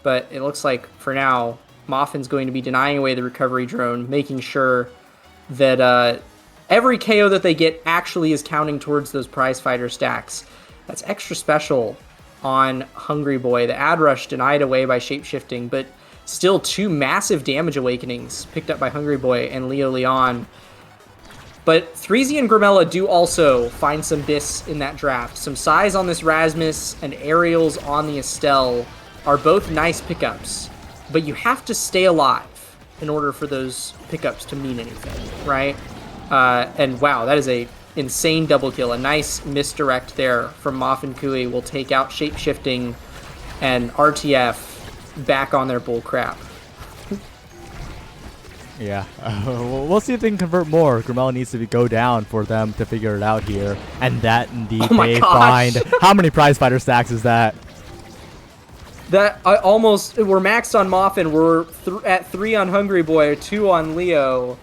Speaker 1: But it looks like, for now, Moffin's going to be denying away the recovery drone, making sure that every KO that they get actually is counting towards those prize fighter stacks. That's extra special on Hungry Boy. The ad rush denied away by shapeshifting, but still two massive damage awakenings picked up by Hungry Boy and Leo Leon. But 3Z and Grimella do also find some bis in that draft. Some size on this Rasmus and aerials on the Estelle are both nice pickups, but you have to stay alive in order for those pickups to mean anything, right? And wow, that is a insane double kill. A nice misdirect there from Moffin Kui will take out shapeshifting and RTF back on their bullcrap.
Speaker 2: Yeah, we'll see if they can convert more. Grimella needs to go down for them to figure it out here. And that indeed they find. How many prize fighter stacks is that?
Speaker 1: We're maxed on Moffin. We're at 3 on Hungry Boy, 2 on Leo.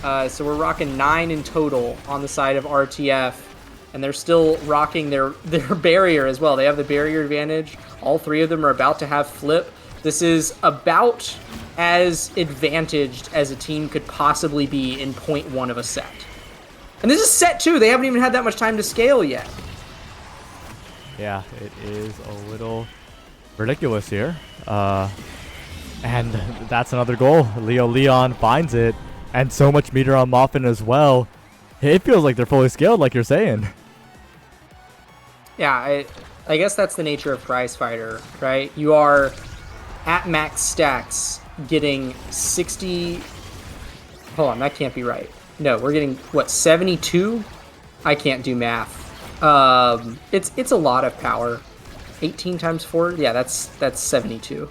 Speaker 1: So we're rocking 9 in total on the side of RTF. And they're still rocking their barrier as well. They have the barrier advantage. All 3 of them are about to have flip. This is about as advantaged as a team could possibly be in 0.1 of a set. And this is set 2. They haven't even had that much time to scale yet.
Speaker 2: Yeah, it is a little ridiculous here. And that's another goal. Leo Leon finds it. And so much meter on Muffin as well. It feels like they're fully scaled, like you're saying.
Speaker 1: Yeah, I guess that's the nature of prize fighter, right? You are at max stacks getting 60... Hold on, that can't be right. No, we're getting, what, 72? I can't do math. It's a lot of power. 18 times 4? Yeah, that's 72.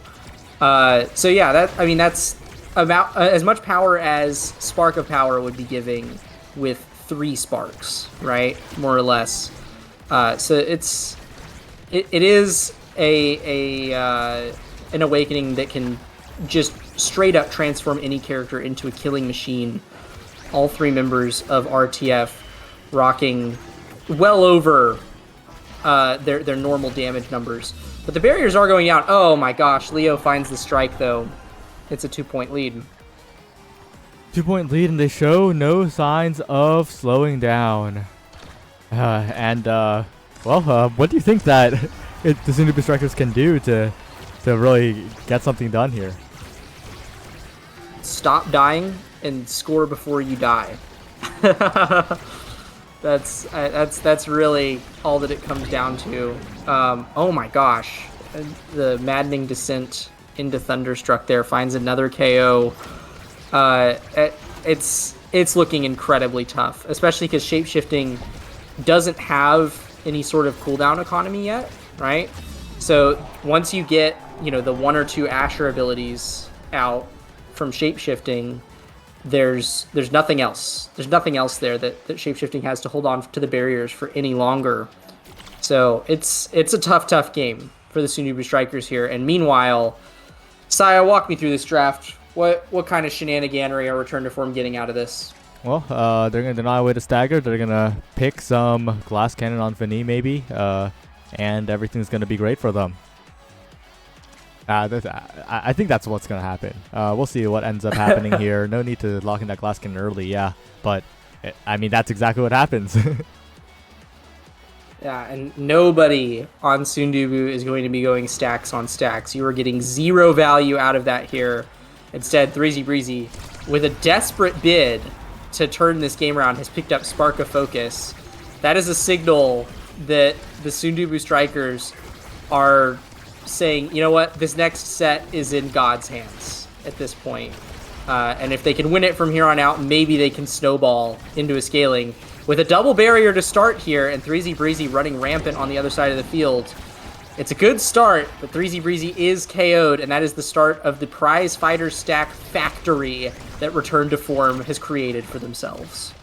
Speaker 1: So yeah, that's about as much power as Spark of Power would be giving with 3 sparks, right? More or less. So it is an awakening that can just straight up transform any character into a killing machine. All 3 members of RTF rocking well over their normal damage numbers. But the barriers are going down. Oh my gosh, Leo finds the strike though. It's a 2-point lead.
Speaker 2: 2-point lead, and they show no signs of slowing down. Well, what do you think that the Sundubu Strikers can do to really get something done here?
Speaker 1: Stop dying and score before you die. That's really all that it comes down to. Oh my gosh, the maddening descent into Thunderstruck there finds another KO. It's looking incredibly tough, especially because shapeshifting doesn't have any sort of cooldown economy yet, right? So once you get, the 1 or 2 Asher abilities out from shapeshifting, there's nothing else. There's nothing else there that shapeshifting has to hold on to the barriers for any longer. So it's a tough game for the Sundubu Strikers here. And meanwhile, Saya, walk me through this draft. What kind of shenaniganery are Return to Form getting out of this?
Speaker 2: Well, they're going to deny away the stagger. They're going to pick some glass cannon on Fini maybe, and everything's going to be great for them. I think that's what's going to happen. We'll see what ends up happening here. No need to lock in that glass cannon early, yeah. But, I mean, that's exactly what happens.
Speaker 1: Yeah, and nobody on Sundubu is going to be going stacks on stacks. You are getting 0 value out of that here. Instead, 3Z Breezy, with a desperate bid to turn this game around, has picked up Spark of Focus. That is a signal that the Sundubu Strikers are saying, you know what, this next set is in God's hands at this point. And if they can win it from here on out, maybe they can snowball into a scaling. With a double barrier to start here, and 3Z Breezy running rampant on the other side of the field, it's a good start, but 3Z Breezy is KO'd, and that is the start of the prize fighter stack factory that Return to Form has created for themselves.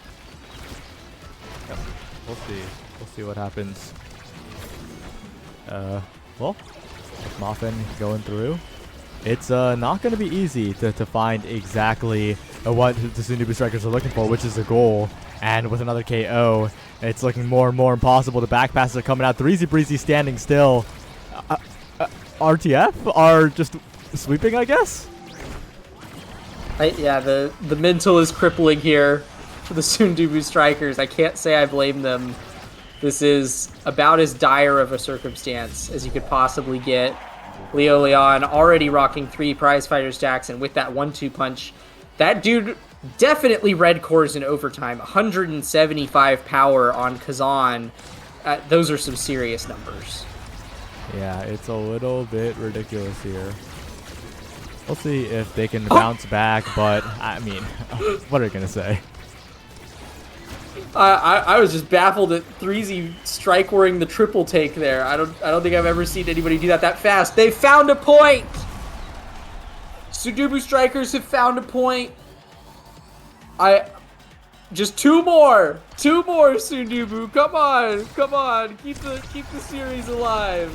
Speaker 2: Yep. We'll see. We'll see what happens. Well, with Muffin going through, it's not going to be easy to find exactly what the Sundubu Strikers are looking for, which is a goal. And with another KO, it's looking more and more impossible. The back passes are coming out. 3Z Breezy standing still. RTF are just sweeping, I guess?
Speaker 1: Yeah, the mental is crippling here for the Sundubu Strikers. I can't say I blame them. This is about as dire of a circumstance as you could possibly get. Leo Leon already rocking 3 prize fighter stacks, and with that 1-2 punch, that dude definitely red cores in overtime. 175 power on Kazan. Those are some serious numbers.
Speaker 2: Yeah, it's a little bit ridiculous here. We'll see if they can bounce back, but I mean, what are you gonna say?
Speaker 1: I was just baffled at 3Z strike wearing the triple take there. I don't think I've ever seen anybody do that fast. They found a point. Sundubu Strikers have found a point. Just 2 more Sundubu. Come on, keep the series alive.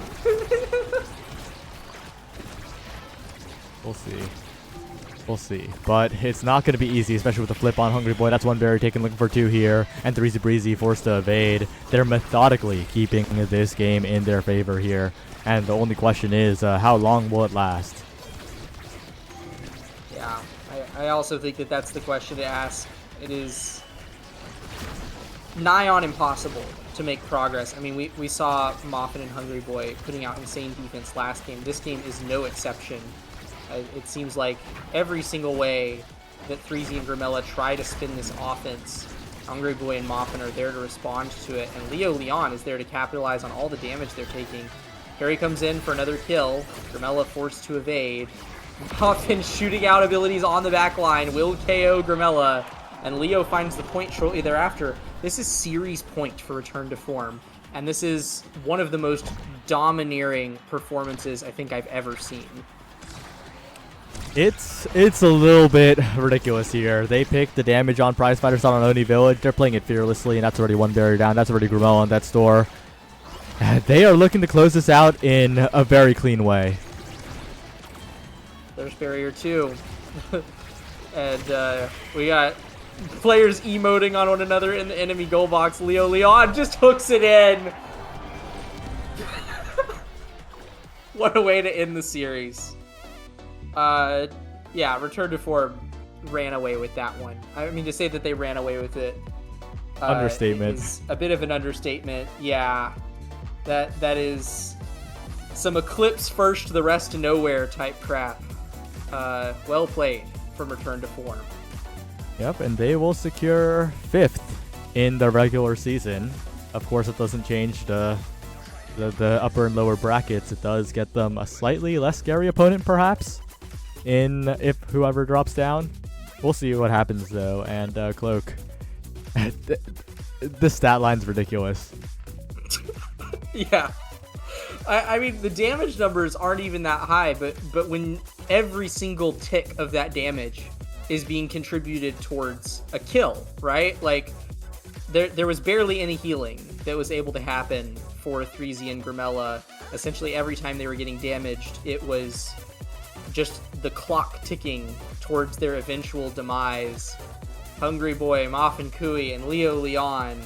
Speaker 2: We'll see. But it's not going to be easy, especially with the flip on Hungry Boy. That's 1 barrier taken, looking for 2 here. And 3Z Breezy forced to evade. They're methodically keeping this game in their favor here. And the only question is, how long will it last?
Speaker 1: Yeah, I also think that's the question to ask. It is nigh on impossible to make progress. I mean, we saw Moffin and Hungry Boy putting out insane defense last game. This game is no exception. It seems like every single way that 3Z and Grimella try to spin this offense, Hungry Boy and Moffin are there to respond to it, and Leo Leon is there to capitalize on all the damage they're taking. Harry comes in for another kill. Grimella forced to evade. Moffin shooting out abilities on the back line will KO Grimella, and Leo finds the point shortly thereafter. This is series point for Return to Form, and this is one of the most domineering performances I think I've ever seen.
Speaker 2: It's a little bit ridiculous here. They picked the damage on Prize Fighters on Oni Village. They're playing it fearlessly, and that's already one barrier down. That's already Grimella on that store. They are looking to close this out in a very clean way.
Speaker 1: There's barrier 2. And we got players emoting on one another in the enemy goal box. Leo Leon just hooks it in. What a way to end the series. Yeah, Return to Form ran away with that one. I mean, to say that they ran away with it,
Speaker 2: understatement.
Speaker 1: Is a bit of an understatement. Yeah, that is some Eclipse first, the rest nowhere type crap. Well played from Return to Form.
Speaker 2: Yep, and they will secure 5th in the regular season. Of course, it doesn't change the upper and lower brackets. It does get them a slightly less scary opponent, perhaps, if whoever drops down. We'll see what happens, though. And Cloak, the stat line's ridiculous.
Speaker 1: Yeah. I mean, the damage numbers aren't even that high, but when every single tick of that damage is being contributed towards a kill, right? Like, there was barely any healing that was able to happen for 3Z and Grimella. Essentially, every time they were getting damaged, it was just the clock ticking towards their eventual demise. Hungry Boy, Moffin Kui, and Leo Leon,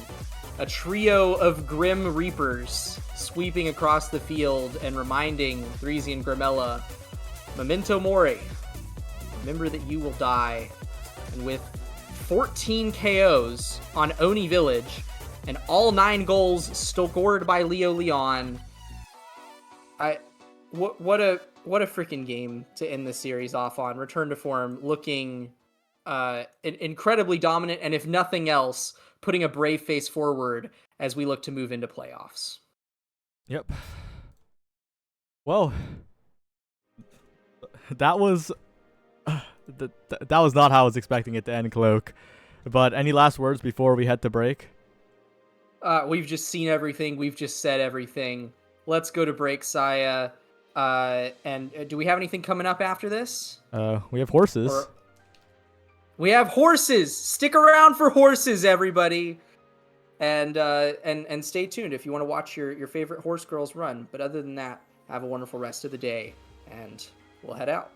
Speaker 1: a trio of Grim Reapers sweeping across the field and reminding 3Z and Grimella, Memento Mori, remember that you will die. And with 14 KOs on Oni Village and all 9 goals scored by Leo Leon, what a freaking game to end the series off on. Return to Form looking incredibly dominant, and if nothing else, putting a brave face forward as we look to move into playoffs.
Speaker 2: Yep. Well, that was that was not how I was expecting it to end, Cloak. But any last words before we head to break?
Speaker 1: We've just seen everything. We've just said everything. Let's go to break, Saya. And do we have anything coming up after this?
Speaker 2: We have horses.
Speaker 1: We have horses. Stick around for horses, everybody. And stay tuned if you want to watch your favorite horse girls run. But other than that, have a wonderful rest of the day, and we'll head out.